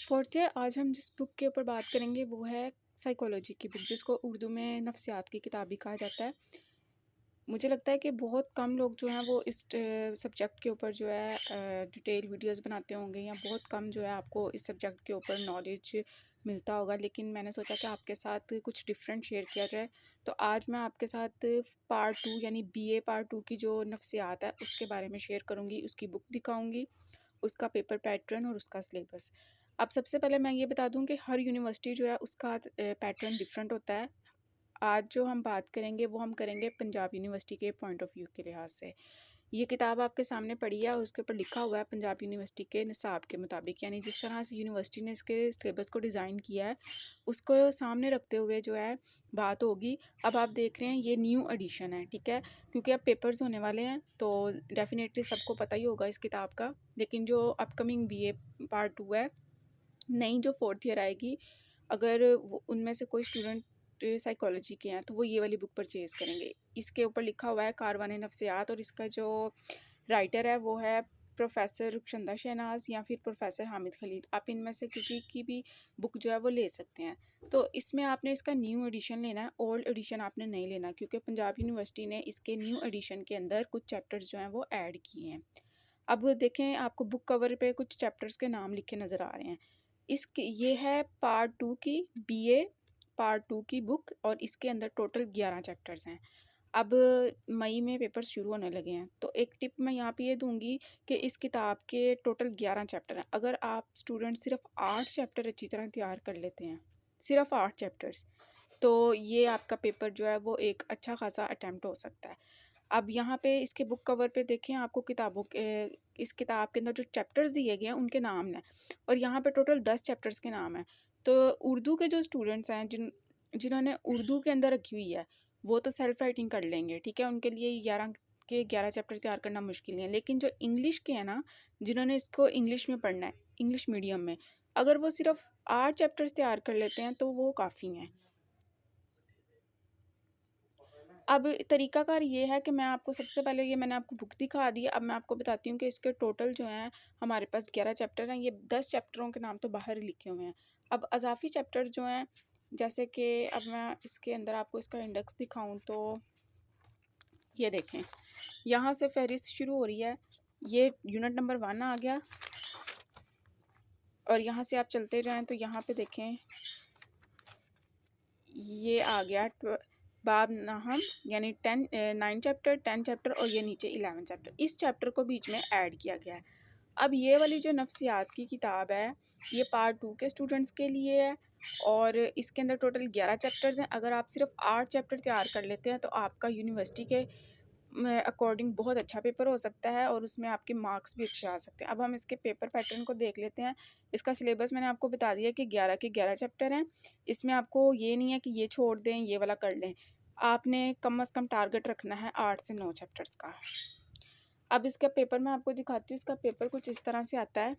Fourth year आज हम जिस बुक के ऊपर बात करेंगे वो है साइकोलॉजी की बुक, जिसको उर्दू में नफ्सियात की किताब भी कहा जाता है। मुझे लगता है कि बहुत कम लोग जो हैं वो इस सब्जेक्ट के ऊपर जो है डिटेल वीडियोस बनाते होंगे, या बहुत कम जो है आपको इस सब्जेक्ट के ऊपर नॉलेज मिलता होगा। लेकिन मैंने सोचा कि आपके साथ कुछ डिफरेंट शेयर किया जाए, तो आज मैं आपके साथ पार्ट 2 यानी बीए पार्ट 2 की जो नफ्सियात है उसके बारे में शेयर करूँगी, उसकी बुक दिखाऊँगी, उसका पेपर पैटर्न और उसका सिलेबस। अब सबसे पहले मैं ये बता दूं कि हर यूनिवर्सिटी जो है उसका पैटर्न डिफरेंट होता है। आज जो हम बात करेंगे वो हम करेंगे पंजाब यूनिवर्सिटी के पॉइंट ऑफ व्यू के लिहाज से। ये किताब आपके सामने पड़ी है और उसके ऊपर लिखा हुआ है पंजाब यूनिवर्सिटी के निसाब के मुताबिक, यानी जिस तरह से यूनिवर्सिटी ने इसके सिलेबस को डिज़ाइन किया है उसको सामने रखते हुए जो है बात होगी। अब आप देख रहे हैं ये न्यू एडिशन है, ठीक है, क्योंकि अब पेपर्स होने वाले हैं तो डेफिनेटली सबको पता ही होगा इस किताब का। लेकिन जो अपकमिंग बीए पार्ट 2 है, नई जो फोर्थ ईयर आएगी, अगर वो उनमें से कोई स्टूडेंट साइकोलॉजी के हैं तो वो ये वाली बुक परचेज़ करेंगे। इसके ऊपर लिखा हुआ है कारवाने नफ्सियात, और इसका जो राइटर है वो है प्रोफेसर रुखशंदा शहनाज या फिर प्रोफेसर हामिद खलीद। आप इनमें से किसी की भी बुक जो है वो ले सकते हैं। तो इसमें आपने इसका न्यू एडिशन लेना है, ओल्ड एडिशन आपने नहीं लेना, क्योंकि पंजाब यूनिवर्सिटी ने इसके न्यू एडिशन के अंदर कुछ चैप्टर्स जो हैं वो ऐड किए हैं। अब देखें, आपको बुक कवर पे कुछ चैप्टर्स के नाम लिखे नज़र आ रहे हैं। इसके ये है पार्ट 2 की बीए पार्ट 2 की बुक, और इसके अंदर टोटल 11 चैप्टर्स हैं। अब मई में पेपर शुरू होने लगे हैं, तो एक टिप मैं यहाँ पे ये दूंगी कि इस किताब के टोटल 11 चैप्टर हैं। अगर आप स्टूडेंट सिर्फ 8 चैप्टर अच्छी तरह तैयार कर लेते हैं, सिर्फ 8 चैप्टर्स, तो ये आपका पेपर जो है वो एक अच्छा खासा अटैम्प्ट हो सकता है। अब यहाँ पे इसके बुक कवर पे देखें, आपको किताबों के इस किताब के अंदर जो चैप्टर्स दिए गए हैं उनके नाम हैं, और यहाँ पे टोटल 10 चैप्टर्स के नाम हैं। तो उर्दू के जो स्टूडेंट्स हैं जिन्होंने उर्दू के अंदर रखी हुई है वो तो सेल्फ राइटिंग कर लेंगे, ठीक है, उनके लिए 11 के 11 चैप्टर तैयार करना मुश्किल नहीं है। लेकिन जो इंग्लिश के हैं ना, जिन्होंने इसको इंग्लिश में पढ़ना है, इंग्लिश मीडियम में, अगर वो सिर्फ 8 चैप्टर्स तैयार कर लेते हैं तो वो काफ़ी हैं। अब तरीकाकार ये है कि मैं आपको सबसे पहले, ये मैंने आपको बुक दिखा दी, अब मैं आपको बताती हूँ कि इसके टोटल जो हैं हमारे पास 11 चैप्टर हैं। ये 10 चैप्टरों के नाम तो बाहर ही लिखे हुए हैं। अब अजाफी चैप्टर जो हैं, जैसे कि अब मैं इसके अंदर आपको इसका इंडेक्स दिखाऊं तो ये देखें, यहाँ से फहरिस्त शुरू हो रही है। ये यूनिट नंबर 1 आ गया, और यहाँ से आप चलते जाएँ तो यहाँ पे देखें ये आ गया बाब नाहम, यानी 9 चैप्टर, 10 चैप्टर, और ये नीचे 11 चैप्टर। इस चैप्टर को बीच में ऐड किया गया है। अब ये वाली जो नफ्सियात की किताब है ये पार्ट 2 के स्टूडेंट्स के लिए है, और इसके अंदर टोटल 11 चैप्टर्स हैं। अगर आप सिर्फ 8 चैप्टर तैयार कर लेते हैं तो आपका यूनिवर्सिटी के अकॉर्डिंग बहुत अच्छा पेपर हो सकता है, और उसमें आपके मार्क्स भी अच्छे आ सकते हैं। अब हम इसके पेपर पैटर्न को देख लेते हैं। इसका सिलेबस मैंने आपको बता दिया कि 11 के 11 चैप्टर हैं। इसमें आपको ये नहीं है कि ये छोड़ दें ये वाला कर लें, आपने कम अज़ कम टारगेट रखना है 8 से 9 चैप्टर्स का। अब इसका पेपर मैं आपको दिखाती हूँ। इसका पेपर कुछ इस तरह से आता है।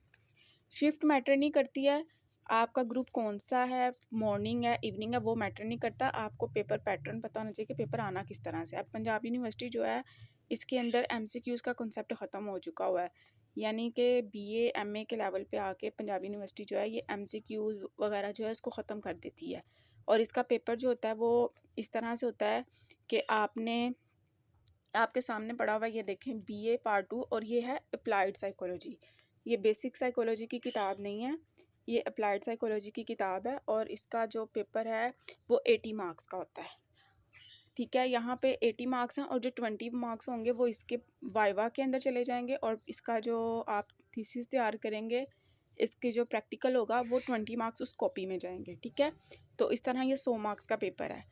शिफ्ट मैटर नहीं करती है, आपका ग्रुप कौन सा है, मॉर्निंग है इवनिंग है, वो मैटर नहीं करता। आपको पेपर पैटर्न पता होना चाहिए कि पेपर आना किस तरह से। अब पंजाब यूनिवर्सिटी जो है इसके अंदर MCQs का कॉन्सेप्ट ख़त्म हो चुका हुआ है, यानी कि BA MA के लेवल पे आके पंजाब यूनिवर्सिटी जो है ये MCQs वगैरह जो है इसको ख़त्म कर देती है। और इसका पेपर जो होता है वो इस तरह से होता है कि आपके सामने पड़ा हुआ है, ये देखें, BA पार्ट 2, और ये है अप्लाइड साइकोलॉजी। ये बेसिक साइकोलॉजी की किताब नहीं है, ये अप्लाइड साइकोलॉजी की किताब है, और इसका जो पेपर है वो 80 मार्क्स का होता है, ठीक है। यहाँ पे 80 मार्क्स हैं, और जो 20 मार्क्स होंगे वो इसके वाइवा के अंदर चले जाएंगे, और इसका जो आप थीसिस तैयार करेंगे, इसके जो प्रैक्टिकल होगा वो 20 मार्क्स उस कॉपी में जाएंगे, ठीक है। तो इस तरह ये 100 मार्क्स का पेपर है।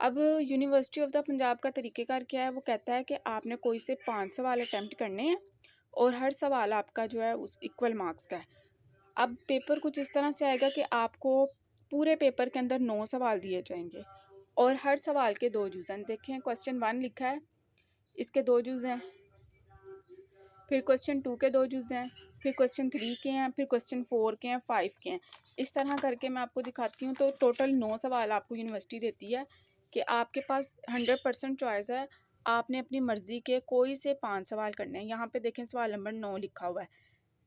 अब यूनिवर्सिटी ऑफ द पंजाब का तरीक़ेकार क्या है, वो कहता है कि आपने कोई से 5 सवाल अटैम्प्ट करने हैं, और हर सवाल आपका जो है उस इक्वल मार्क्स का है। अब पेपर कुछ इस तरह से आएगा कि आपको पूरे पेपर के अंदर 9 सवाल दिए जाएंगे, और हर सवाल के 2 जुज़ हैं। देखें, क्वेश्चन 1 लिखा है, इसके 2 जुज़ हैं, फिर क्वेश्चन 2 के 2 जुज़ हैं, फिर क्वेश्चन 3 के हैं, फिर क्वेश्चन 4 के हैं, 5 के हैं। इस तरह करके मैं आपको दिखाती हूँ। तो टोटल 9 सवाल आपको यूनिवर्सिटी देती है कि आपके पास 100% चॉइस है, आपने अपनी मर्ज़ी के कोई से 5 सवाल करने हैं। यहाँ पे देखें सवाल नंबर 9 लिखा हुआ है,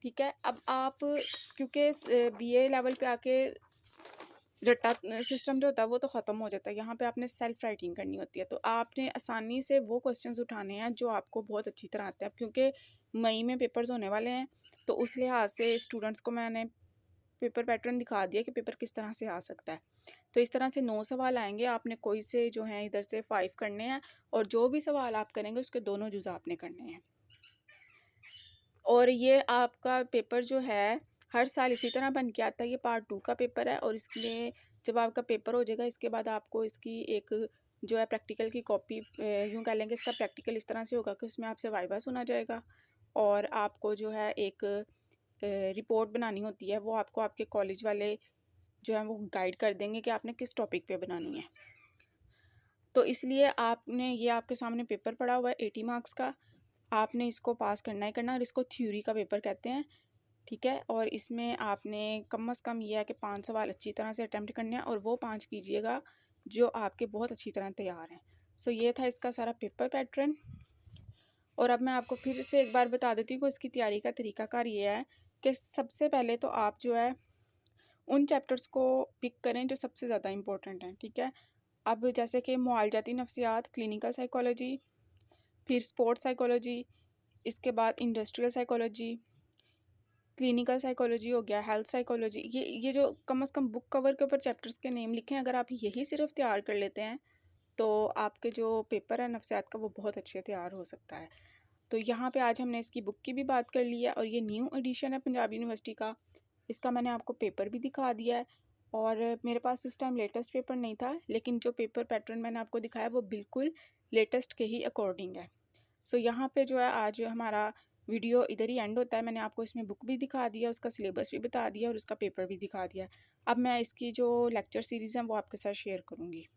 ठीक है। अब आप क्योंकि बीए लेवल पे आके रट्टा सिस्टम जो होता है वो तो ख़त्म हो जाता है, यहाँ पे आपने सेल्फ राइटिंग करनी होती है। तो आपने आसानी से वो क्वेश्चंस उठाने हैं जो आपको बहुत अच्छी तरह आते हैं, क्योंकि मई में पेपर्स होने वाले हैं। तो उस लिहाज से स्टूडेंट्स को मैंने पेपर पैटर्न दिखा दिया कि पेपर किस तरह से आ सकता है। तो इस तरह से 9 सवाल आएंगे, आपने कोई से जो हैं इधर से 5 करने हैं, और जो भी सवाल आप करेंगे उसके दोनों जुज़ आपने करने हैं। और ये आपका पेपर जो है हर साल इसी तरह बन के आता है। ये पार्ट 2 का पेपर है, और इसमें जब आपका पेपर हो जाएगा इसके बाद आपको इसकी एक जो है प्रैक्टिकल की कॉपी, यूँ कह लेंगे इसका प्रैक्टिकल इस तरह से होगा कि उसमें आपसे वाइवा सुना जाएगा, और आपको जो है एक रिपोर्ट बनानी होती है, वो आपको आपके कॉलेज वाले जो है वो गाइड कर देंगे कि आपने किस टॉपिक पे बनानी है। तो इसलिए आपने ये आपके सामने पेपर पड़ा हुआ है 80 मार्क्स का, आपने इसको पास करना ही करना, और इसको थ्योरी का पेपर कहते हैं, ठीक है। और इसमें आपने कम से कम ये है कि 5 सवाल अच्छी तरह से अटैम्प्ट करने हैं, और वो 5 कीजिएगा जो आपके बहुत अच्छी तरह तैयार हैं। सो ये था इसका सारा पेपर पैटर्न। और अब मैं आपको फिर से एक बार बता देती हूँ कि इसकी तैयारी का तरीकाकार ये है कि सबसे पहले तो आप जो है उन चैप्टर्स को पिक करें जो सबसे ज़्यादा इंपॉर्टेंट हैं, ठीक है। अब जैसे कि मुआलजाती नफ्सियात, क्लिनिकल साइकोलॉजी, फिर स्पोर्ट्स साइकोलॉजी, इसके बाद इंडस्ट्रियल साइकोलॉजी, क्लिनिकल साइकोलॉजी हो गया, हेल्थ साइकोलॉजी, ये जो कम से कम बुक कवर के ऊपर चैप्टर्स के नेम लिखे हैं, अगर आप यही सिर्फ तैयार कर लेते हैं तो आपके जो पेपर है नफ्सियात का वो बहुत अच्छे तैयार हो सकता है। तो यहाँ पे आज हमने इसकी बुक की भी बात कर ली है, और ये न्यू एडिशन है पंजाब यूनिवर्सिटी का, इसका मैंने आपको पेपर भी दिखा दिया है। और मेरे पास इस टाइम लेटेस्ट पेपर नहीं था, लेकिन जो पेपर पैटर्न मैंने आपको दिखाया वो बिल्कुल लेटेस्ट के ही अकॉर्डिंग है। सो यहाँ पे जो है आज हमारा वीडियो इधर ही एंड होता है। मैंने आपको इसमें बुक भी दिखा दिया, उसका सिलेबस भी बता दिया, और उसका पेपर भी दिखा दिया। अब मैं इसकी जो लेक्चर सीरीज़ है वो आपके साथ शेयर करूँगी।